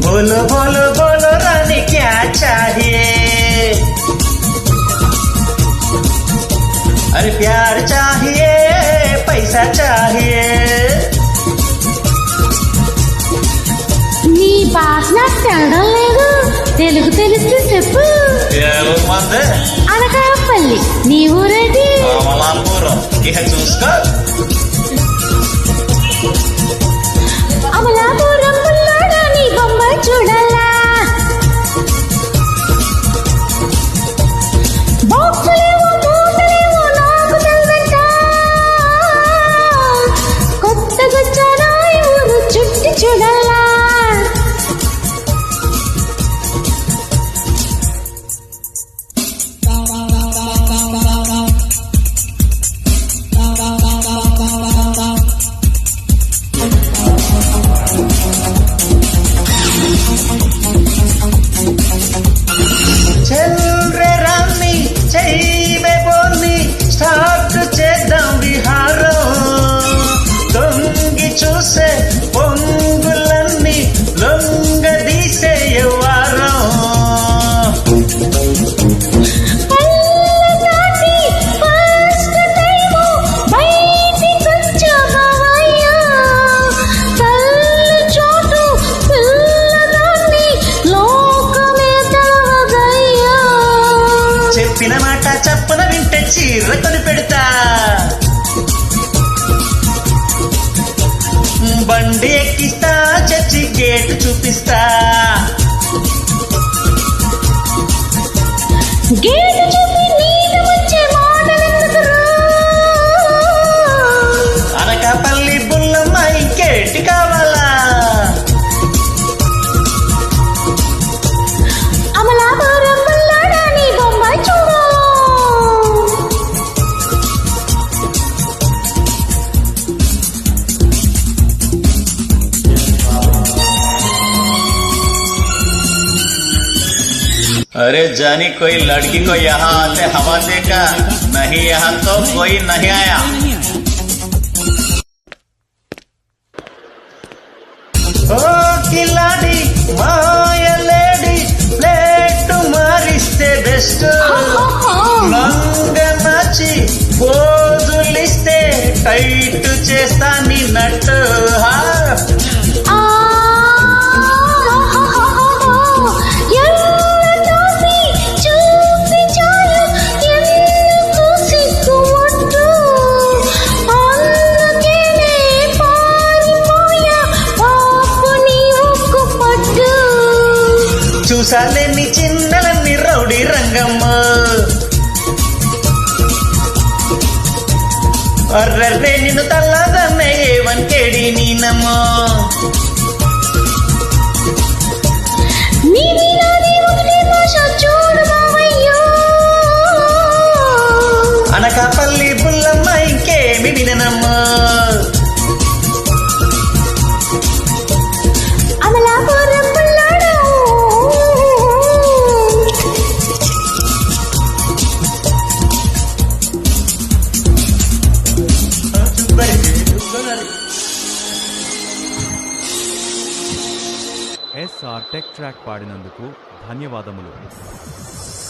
बोलो बोलो बोलो रानी क्या चाहिए, अरे प्यार चाहिए पैसा चाहिए. నీ భాష నాకు తెలడం లేదు, తెలుగు తెలిస్తే చెప్పు. ఏమంది? అనకాపల్లి. నీ ఊరేది? అమలాపురం. ఇక చూసుకో. అమలాపురం పుల్లాడా నీ బొమ్మ చూడాలా, బాక్సులేవో మూటలేవో నాకు తెలదంట, కొత్తగొచ్చానా ఊరు చుట్టి చూడాలా. చూసే పొంగులన్నీ లొంగదీసే వారం, చెప్పిన మాట చప్పున వింటే చీర కొని పెడతా, బండి ఎక్కిస్తా చర్చి గేటు చూపిస్తా, గేటు చూపి నీకు వచ్చే మాటలెందుకురా, అనకాపల్లి బుల్లమ్మ ఇంకేటి కావాలా, అమలాపురం పుల్లాడా నీ బొమ్మ చూడు. अरे जानी कोई लड़की को यहाँ आते हवा देखा नहीं, यहाँ तो कोई नहीं आया. ओ किलाड़ी माया लेडी प्लेट मारिस्ते बेस्ट, లంగ నచ్చి పోజులిస్తే టైట్ చేస్తా నీ నట్టు. చూసాలే నీ చిన్నలన్నీ రౌడీ రంగమ్మ, అర్రర్రే నిన్ను తల్లదన్నే ఏవన్ కేడి నీనమ్మ, అనకాపల్లి బుల్లమ్మ ఇంకేమి విననమ్మ. అమలాపురం పుల్లాడా SR టెక్ ట్రాక్ పాడినందుకు ధన్యవాదములు.